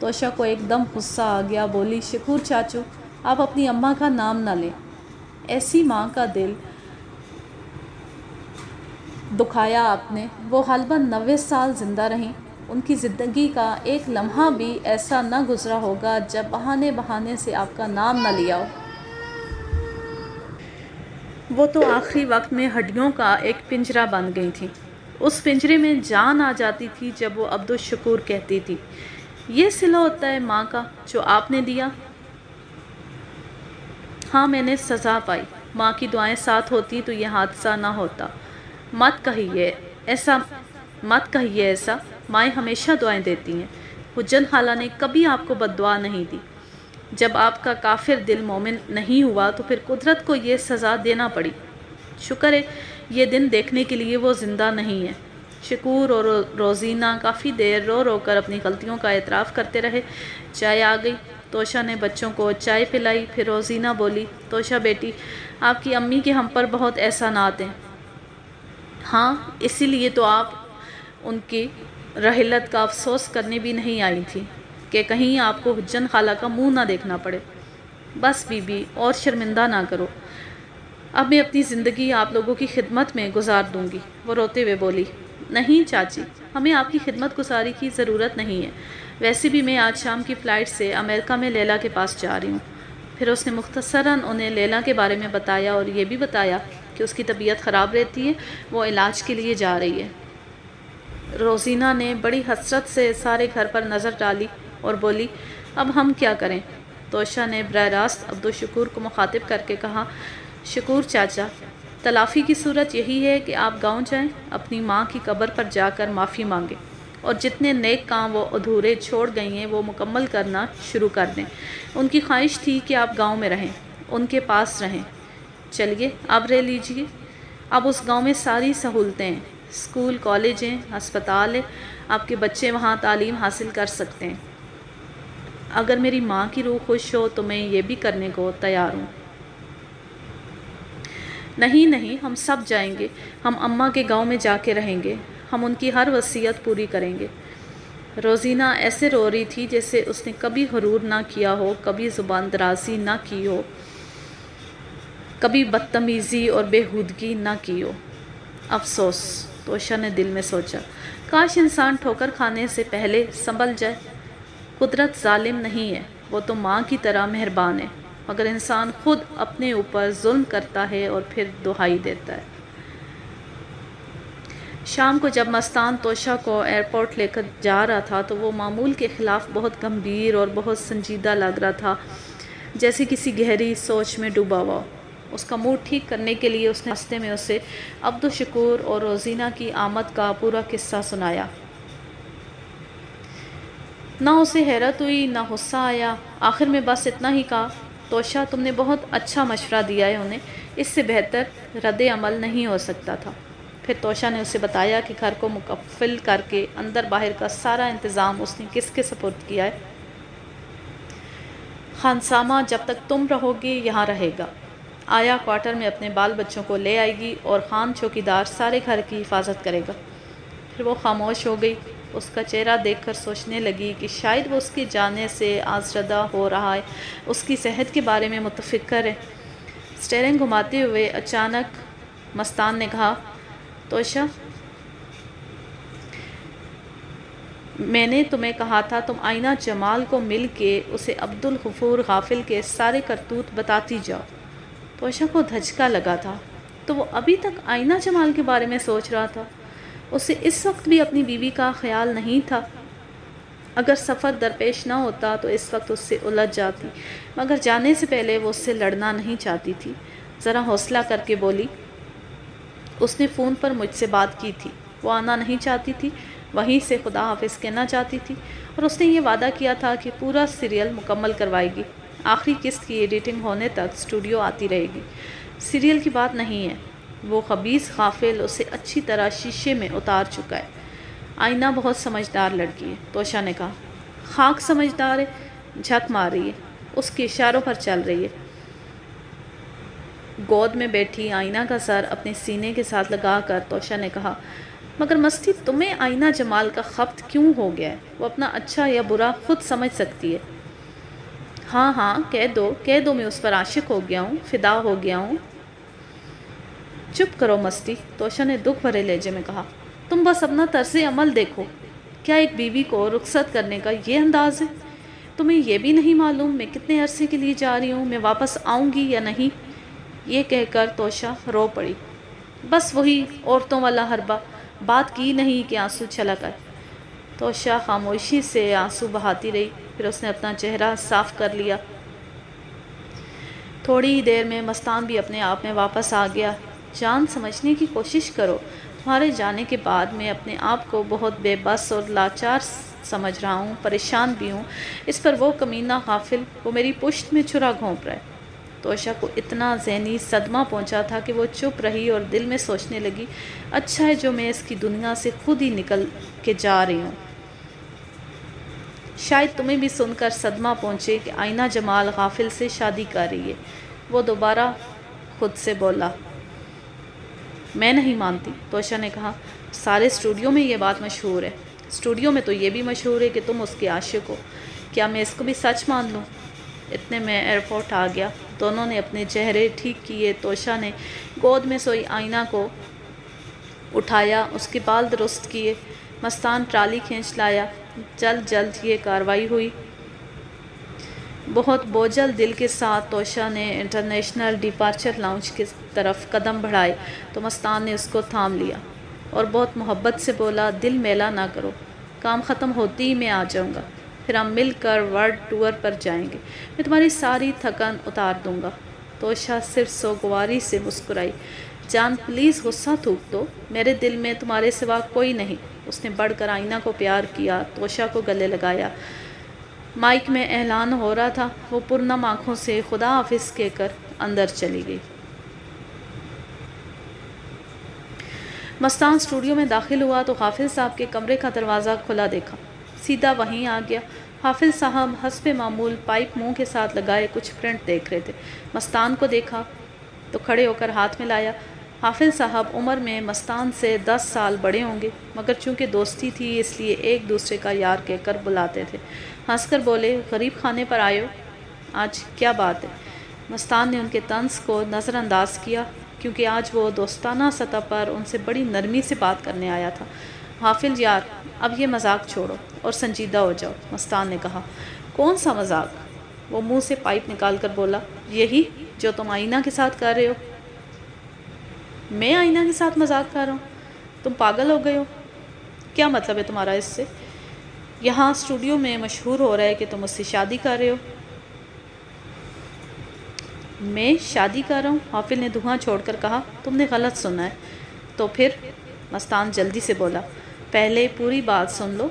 توشا کو ایک دم غصہ آ گیا، بولی، شکور چاچو، آپ اپنی اماں کا نام نہ لیں، ایسی ماں کا دل دکھایا آپ نے۔ وہ غالباً 90 سال زندہ رہیں، ان کی زندگی کا ایک لمحہ بھی ایسا نہ گزرا ہوگا جب بہانے سے آپ کا نام نہ لیا ہو۔ وہ تو آخری وقت میں ہڈیوں کا ایک پنجرہ بن گئی تھی، اس پنجرے میں جان آ جاتی تھی جب وہ عبدالشکور کہتی تھی، یہ صلہ ہوتا ہے ماں کا جو آپ نے دیا۔ ہاں میں نے سزا پائی، ماں کی دعائیں ساتھ ہوتی تو یہ حادثہ نہ ہوتا۔ مت کہیے ایسا، مائیں ہمیشہ دعائیں دیتی ہیں۔ حجن خالہ نے کبھی آپ کو بد دعا نہیں دی۔ جب آپ کا کافر دل مومن نہیں ہوا تو پھر قدرت کو یہ سزا دینا پڑی۔ شکر ہے یہ دن دیکھنے کے لیے وہ زندہ نہیں ہے۔ شکور اور روزینہ کافی دیر رو رو کر اپنی غلطیوں کا اعتراف کرتے رہے۔ چائے آ گئی، توشا نے بچوں کو چائے پلائی۔ پھر روزینہ بولی، توشا بیٹی، آپ کی امی کے ہم پر بہت احسانات ہیں۔ ہاں، اسی لیے تو آپ ان کی رحلت کا افسوس کرنے بھی نہیں آئی تھی کہ کہیں آپ کو حجن خالہ کا منہ نہ دیکھنا پڑے۔ بس بی بی، اور شرمندہ نہ کرو، اب میں اپنی زندگی آپ لوگوں کی خدمت میں گزار دوں گی۔ وہ روتے ہوئے بولی، نہیں چاچی، ہمیں آپ کی خدمت گزاری کی ضرورت نہیں ہے، ویسے بھی میں آج شام کی فلائٹ سے امریکہ میں لیلا کے پاس جا رہی ہوں۔ پھر اس نے مختصراً انہیں لیلا کے بارے میں بتایا اور یہ بھی بتایا کہ اس کی طبیعت خراب رہتی ہے، وہ علاج کے لیے جا رہی ہے۔ روزینہ نے بڑی حسرت سے سارے گھر پر نظر ڈالی اور بولی، اب ہم کیا کریں؟ توشا نے براہ راست عبدالشکور کو مخاطب کر کے کہا، شکور چاچا، تلافی کی صورت یہی ہے کہ آپ گاؤں جائیں، اپنی ماں کی قبر پر جا کر معافی مانگیں اور جتنے نیک کام وہ ادھورے چھوڑ گئی ہیں وہ مکمل کرنا شروع کر دیں۔ ان کی خواہش تھی کہ آپ گاؤں میں رہیں، ان کے پاس رہیں۔ چلیے اب رہ لیجیے، اب اس گاؤں میں ساری سہولتیں ہیں، اسکول، کالج ہیں، ہسپتال ہے، آپ کے بچے وہاں تعلیم حاصل کر سکتے ہیں۔ اگر میری ماں کی روح خوش ہو تو میں یہ بھی کرنے کو تیار ہوں۔ نہیں نہیں، ہم سب جائیں گے، ہم اماں کے گاؤں میں جا کے رہیں گے، ہم ان کی ہر وصیت پوری کریں گے۔ روزینہ ایسے رو رہی تھی جیسے اس نے کبھی غرور نہ کیا ہو، کبھی زبان درازی نہ کی ہو، کبھی بدتمیزی اور بےہودگی نہ کی ہو۔ افسوس، توشا نے دل میں سوچا، کاش انسان ٹھوکر کھانے سے پہلے سنبھل جائے۔ قدرت ظالم نہیں ہے، وہ تو ماں کی طرح مہربان ہے، مگر انسان خود اپنے اوپر ظلم کرتا ہے اور پھر دہائی دیتا ہے۔ شام کو جب مستان توشا کو ایئرپورٹ لے کر جا رہا تھا تو وہ معمول کے خلاف بہت گمبھیر اور بہت سنجیدہ لگ رہا تھا، جیسے کسی گہری سوچ میں ڈوبا ہوا۔ اس کا موڈ ٹھیک کرنے کے لیے اس نے راستے میں اسے عبدالشکور اور روزینہ کی آمد کا پورا قصہ سنایا۔ نہ اسے حیرت ہوئی نہ غصہ آیا، آخر میں بس اتنا ہی کہا، توشا تم نے بہت اچھا مشورہ دیا ہے انہیں، اس سے بہتر رد عمل نہیں ہو سکتا تھا۔ پھر توشا نے اسے بتایا کہ گھر کو مکفل کر کے اندر باہر کا سارا انتظام اس نے کس کے سپرد کیا ہے۔ خانسامہ جب تک تم رہو گی یہاں رہے گا، آیا کوارٹر میں اپنے بال بچوں کو لے آئے گی اور خان چوکیدار سارے گھر کی حفاظت کرے گا۔ پھر وہ خاموش ہو گئی، اس کا چہرہ دیکھ کر سوچنے لگی کہ شاید وہ اس کے جانے سے آزردہ ہو رہا ہے، اس کی صحت کے بارے میں متفکر ہے۔ اسٹیئرنگ گھماتے ہوئے اچانک مستان نے کہا، توشا میں نے تمہیں کہا تھا تم آئینہ جمال کو مل کے اسے عبدالغفور غافل کے سارے کرتوت بتاتی جاؤ۔ توشا کو دھچکا لگا تھا، تو وہ ابھی تک آئینہ جمال کے بارے میں سوچ رہا تھا؟ اسے اس وقت بھی اپنی بیوی کا خیال نہیں تھا؟ اگر سفر درپیش نہ ہوتا تو اس وقت اس سے الجھ جاتی، مگر جانے سے پہلے وہ اس سے لڑنا نہیں چاہتی تھی۔ ذرا حوصلہ کر کے بولی، اس نے فون پر مجھ سے بات کی تھی، وہ آنا نہیں چاہتی تھی، وہیں سے خدا حافظ کہنا چاہتی تھی، اور اس نے یہ وعدہ کیا تھا کہ پورا سیریل مکمل کروائے گی، آخری قسط کی ایڈیٹنگ ہونے تک اسٹوڈیو آتی رہے گی۔ سیریل کی بات نہیں ہے، وہ خبیث غافل اسے اچھی طرح شیشے میں اتار چکا ہے۔ آئینہ بہت سمجھدار لڑکی ہے، توشا نے کہا۔ خاک سمجھدار ہے، جھک مار رہی ہے، اس کے اشاروں پر چل رہی ہے۔ گود میں بیٹھی آئینہ کا سر اپنے سینے کے ساتھ لگا کر توشا نے کہا، مگر مستی تمہیں آئینہ جمال کا خبت کیوں ہو گیا ہے؟ وہ اپنا اچھا یا برا خود سمجھ سکتی ہے۔ ہاں ہاں کہہ دو میں اس پر عاشق ہو گیا ہوں، فدا ہو گیا ہوں۔ چپ کرو مستی، توشا نے دکھ بھرے لہجے میں کہا، تم بس اپنا طرز عمل دیکھو، کیا ایک بیوی کو رخصت کرنے کا یہ انداز ہے؟ تمہیں یہ بھی نہیں معلوم میں کتنے عرصے کے لیے جا رہی ہوں، میں واپس آؤں گی یا نہیں؟ یہ کہہ کر توشا رو پڑی۔ بس وہی عورتوں والا حربہ، بات کی نہیں کہ آنسو چھلک آئے۔ توشا خاموشی سے آنسو بہاتی رہی، پھر اس نے اپنا چہرہ صاف کر لیا۔ تھوڑی ہی دیر میں مستان بھی اپنے آپ میں واپس آ گیا۔ جان سمجھنے کی کوشش کرو، تمہارے جانے کے بعد میں اپنے آپ کو بہت بے بس اور لاچار سمجھ رہا ہوں، پریشان بھی ہوں۔ اس پر وہ کمینہ غافل، وہ میری پشت میں چھرا گھونپ رہا ہے۔ توشا کو اتنا ذہنی صدمہ پہنچا تھا کہ وہ چپ رہی اور دل میں سوچنے لگی، اچھا ہے جو میں اس کی دنیا سے خود ہی نکل کے جا رہی ہوں۔ شاید تمہیں بھی سن کر صدمہ پہنچے کہ آئینہ جمال غافل سے شادی کر رہی ہے۔ وہ دوبارہ خود سے بولا۔ میں نہیں مانتی، توشا نے کہا، سارے اسٹوڈیو میں یہ بات مشہور ہے۔ اسٹوڈیو میں تو یہ بھی مشہور ہے کہ تم اس کے عاشق ہو، کیا میں اس کو بھی سچ مان لوں؟ اتنے میں ایئرپورٹ آ گیا، دونوں نے اپنے چہرے ٹھیک کیے، توشا نے گود میں سوئی آئینہ کو اٹھایا، اس کے بال درست کیے، مستان ٹرالی کھینچ لایا، جلد یہ کاروائی ہوئی۔ بہت بوجھل دل کے ساتھ توشا نے انٹرنیشنل ڈیپارچر لاؤنج کی طرف قدم بڑھائے تو مستان نے اس کو تھام لیا اور بہت محبت سے بولا، دل میلا نہ کرو، کام ختم ہوتی ہی میں آ جاؤں گا، پھر ہم مل کر ورلڈ ٹور پر جائیں گے، میں تمہاری ساری تھکن اتار دوں گا۔ توشا صرف سوگواری سے مسکرائی۔ جان پلیز غصہ تھوک دو، میرے دل میں تمہارے سوا کوئی نہیں۔ اس نے بڑھ کر آئینہ کو پیار کیا، توشا کو گلے لگایا۔ مائک میں اعلان ہو رہا تھا، وہ پرنم آنکھوں سے خدا حافظ کہہ کر اندر چلی گئی۔ مستان اسٹوڈیو میں داخل ہوا تو حافظ صاحب کے کمرے کا دروازہ کھلا دیکھا، سیدھا وہیں آ گیا۔ حافظ صاحب حسب معمول پائپ منہ کے ساتھ لگائے کچھ پرنٹ دیکھ رہے تھے۔ مستان کو دیکھا، تو کھڑے ہو کر ہاتھ میں لایا۔ حافظ صاحب عمر میں مستان سے 10 سال بڑے ہوں گے، مگر چونکہ دوستی تھی اس لیے ایک دوسرے کا یار کہہ کر بلاتے تھے۔ ہنس کر بولے، غریب خانے پر آئے ہو؟ آج کیا بات ہے؟ مستان نے ان کے طنز کو نظر انداز کیا، کیونکہ آج وہ دوستانہ سطح پر ان سے بڑی نرمی سے بات کرنے آیا تھا۔ حافظ یار، اب یہ مذاق چھوڑو اور سنجیدہ ہو جاؤ، مستان نے کہا۔ کون سا مذاق؟ وہ منہ سے پائپ نکال کر بولا، یہی جو تم آئینہ کے ساتھ کر رہے ہو۔ میں آئینہ کے ساتھ مذاق کر رہا ہوں؟ تم پاگل ہو گئے ہو؟ کیا مطلب ہے تمہارا اس سے؟ یہاں اسٹوڈیو میں مشہور ہو رہا ہے کہ تم اس سے شادی کر رہے ہو۔ میں شادی کر رہا ہوں؟ حافظ نے دھواں چھوڑ کر کہا، تم نے غلط سنا ہے۔ تو پھر؟ مستان جلدی سے بولا، پہلے پوری بات سن لو،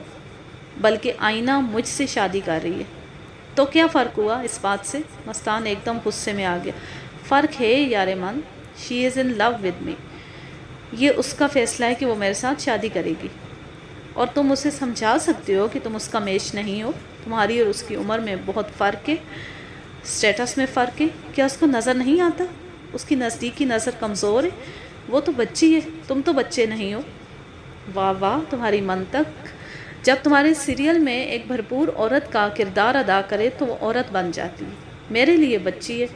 بلکہ آئینہ مجھ سے شادی کر رہی ہے۔ تو کیا فرق ہوا اس بات سے؟ مستان ایک دم غصے میں آ گیا۔ فرق ہے یار من، شی از ان لو ود می۔ یہ اس کا فیصلہ ہے کہ وہ میرے ساتھ شادی کرے گی، اور تم اسے سمجھا سکتے ہو کہ تم اس کا میچ نہیں ہو۔ تمہاری اور اس کی عمر میں بہت فرق ہے، سٹیٹس میں فرق ہے۔ کیا اس کو نظر نہیں آتا؟ اس کی نزدیکی نظر کمزور ہے۔ وہ تو بچی ہے، تم تو بچے نہیں ہو۔ واہ واہ تمہاری منطق۔ جب تمہارے سیریل میں ایک بھرپور عورت کا کردار ادا کرے تو وہ عورت بن جاتی ہے، میرے لیے بچی ہے۔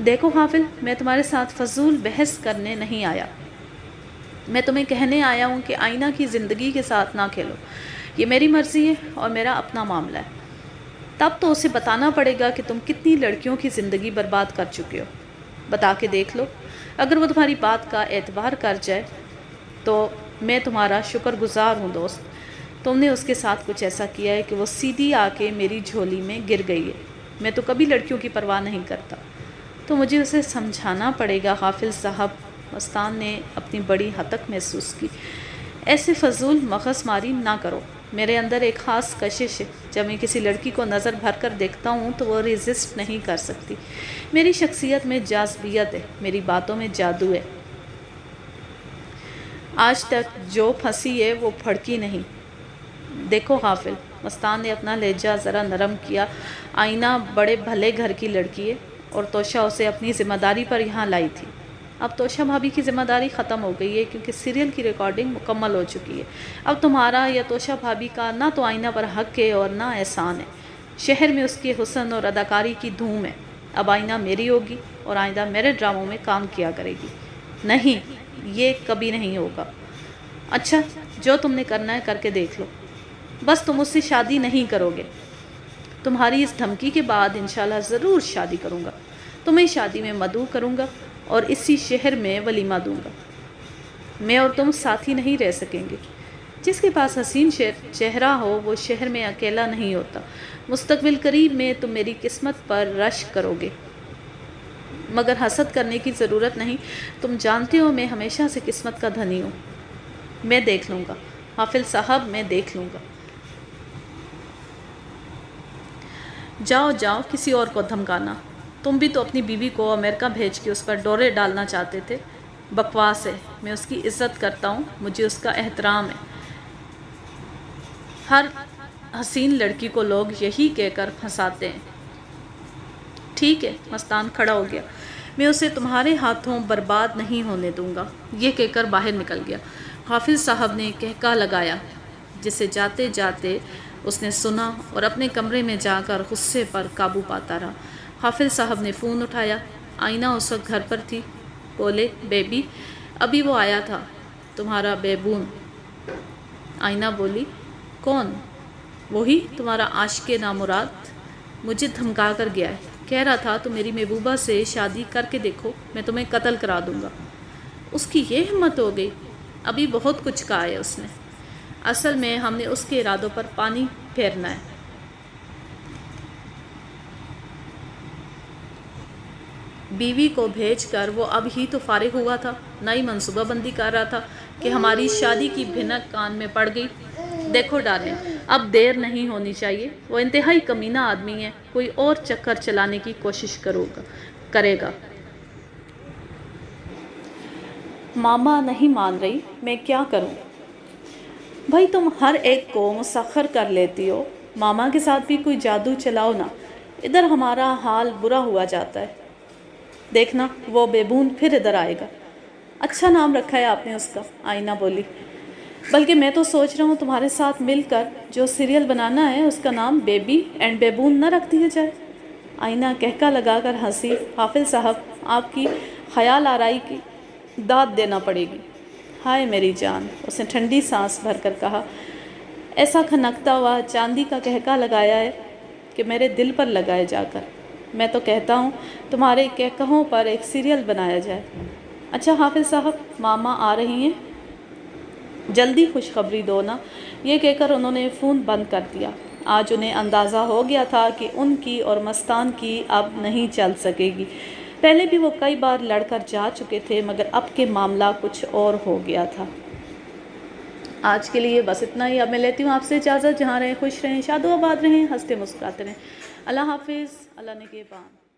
دیکھو حافظ، میں تمہارے ساتھ فضول بحث کرنے نہیں آیا، میں تمہیں کہنے آیا ہوں کہ آئینہ کی زندگی کے ساتھ نہ کھیلو۔ یہ میری مرضی ہے اور میرا اپنا معاملہ ہے۔ تب تو اسے بتانا پڑے گا کہ تم کتنی لڑکیوں کی زندگی برباد کر چکے ہو۔ بتا کے دیکھ لو۔ اگر وہ تمہاری بات کا اعتبار کر جائے تو میں تمہارا شکر گزار ہوں دوست۔ تم نے اس کے ساتھ کچھ ایسا کیا ہے کہ وہ سیدھی آ کے میری جھولی میں گر گئی ہے۔ میں تو کبھی لڑکیوں کی پرواہ نہیں کرتا۔ تو مجھے اسے سمجھانا پڑے گا حافظ صاحب۔ مستان نے اپنی بڑی ہتک محسوس کی۔ ایسے فضول مغز ماری نہ کرو، میرے اندر ایک خاص کشش ہے۔ جب میں کسی لڑکی کو نظر بھر کر دیکھتا ہوں تو وہ ریزسٹ نہیں کر سکتی۔ میری شخصیت میں جاذبیت ہے، میری باتوں میں جادو ہے۔ آج تک جو پھنسی ہے وہ پھڑکی نہیں۔ دیکھو حافظ، مستان نے اپنا لہجہ ذرا نرم کیا، آئینہ بڑے بھلے گھر کی لڑکی ہے اور توشہ اسے اپنی ذمہ داری پر یہاں لائی تھی۔ اب توشہ بھابی کی ذمہ داری ختم ہو گئی ہے کیونکہ سیریل کی ریکارڈنگ مکمل ہو چکی ہے۔ اب تمہارا یا توشہ بھابی کا نہ تو آئینہ پر حق ہے اور نہ احسان ہے۔ شہر میں اس کے حسن اور اداکاری کی دھوم ہے۔ اب آئینہ میری ہوگی اور آئندہ میرے ڈراموں میں کام کیا کرے گی۔ نہیں، یہ کبھی نہیں ہوگا۔ اچھا، جو تم نے کرنا ہے کر کے دیکھ لو، بس تم اس سے شادی نہیں کرو گے۔ تمہاری اس دھمکی کے بعد انشاءاللہ ضرور شادی کروں گا۔ تمہیں شادی میں مدعو کروں گا اور اسی شہر میں ولیمہ دوں گا۔ میں اور تم ساتھ ہی نہیں رہ سکیں گے۔ جس کے پاس حسین چہرہ ہو وہ شہر میں اکیلا نہیں ہوتا۔ مستقبل قریب میں تم میری قسمت پر رشک کرو گے، مگر حسد کرنے کی ضرورت نہیں۔ تم جانتے ہو میں ہمیشہ سے قسمت کا دھنی ہوں۔ میں دیکھ لوں گا حافظ صاحب، میں دیکھ لوں گا۔ جاؤ جاؤ، کسی اور کو دھمکانا۔ تم بھی تو اپنی بیوی کو امریکہ بھیج کے اس پر ڈورے ڈالنا چاہتے تھے۔ بکواس ہے، میں اس کی عزت کرتا ہوں، مجھے اس کا احترام ہے۔ ہر حسین لڑکی کو لوگ یہی کہہ کر پھنساتے ہیں۔ ٹھیک ہے، مستان کھڑا ہو گیا، میں اسے تمہارے ہاتھوں برباد نہیں ہونے دوں گا، یہ کہہ کر باہر نکل گیا۔ حافظ صاحب نے کہکا لگایا، جسے جاتے جاتے اس نے سنا اور اپنے کمرے میں جا کر غصے پر قابو پاتا رہا۔ حافظ صاحب نے فون اٹھایا۔ آئینہ اس وقت گھر پر تھی۔ بولے، بیبی، ابھی وہ آیا تھا، تمہارا بیبون۔ آئینہ بولی، کون؟ وہی تمہارا عاشق نامراد، مجھے دھمکا کر گیا ہے، کہہ رہا تھا تم میری محبوبہ سے شادی کر کے دیکھو، میں تمہیں قتل کرا دوں گا۔ اس کی یہ ہمت ہو گئی؟ ابھی بہت کچھ کہا ہے اس نے۔ اصل میں ہم نے اس کے ارادوں پر پانی پھیرنا ہے۔ بیوی کو بھیج کر وہ اب ہی تو فارغ ہوا تھا، نئی منصوبہ بندی کر رہا تھا کہ ہماری شادی کی بھنک کان میں پڑ گئی۔ دیکھو ڈارلنگ، اب دیر نہیں ہونی چاہیے، وہ انتہائی کمینہ آدمی ہے، کوئی اور چکر چلانے کی کوشش کرے گا۔ ماما نہیں مان رہی، میں کیا کروں؟ بھائی تم ہر ایک کو مسخر کر لیتی ہو، ماما کے ساتھ بھی کوئی جادو چلاؤ نا، ادھر ہمارا حال برا ہوا جاتا ہے۔ دیکھنا وہ بیبون پھر ادھر آئے گا۔ اچھا نام رکھا ہے آپ نے اس کا، آئینہ بولی۔ بلکہ میں تو سوچ رہا ہوں تمہارے ساتھ مل کر جو سیریل بنانا ہے اس کا نام بیبی اینڈ بیبون نہ رکھ دیا جائے۔ آئینہ کہکا لگا کر ہنسی۔ حافظ صاحب، آپ کی خیال آرائی کی داد دینا پڑے گی۔ ہائے میری جان، اس نے ٹھنڈی سانس بھر کر کہا۔ ایسا کھنکتا ہوا چاندی کا کہکا لگایا ہے کہ میرے دل پر لگائے جا کر۔ میں تو کہتا ہوں تمہارے کہکہوں پر ایک سیریل بنایا جائے۔ اچھا حافظ صاحب، ماما آ رہی ہیں، جلدی خوشخبری دو نا۔ یہ کہہ کر انہوں نے فون بند کر دیا۔ آج انہیں اندازہ ہو گیا تھا کہ ان کی اور مستان کی اب نہیں چل سکے گی۔ پہلے بھی وہ کئی بار لڑ کر جا چکے تھے، مگر اب کے معاملہ کچھ اور ہو گیا تھا۔ آج کے لیے بس اتنا ہی۔ اب میں لیتی ہوں آپ سے اجازت۔ جہاں رہیں خوش رہیں، شاد و آباد رہیں، ہنستے مسکراتے رہیں۔ اللہ حافظ، اللہ نگہبان۔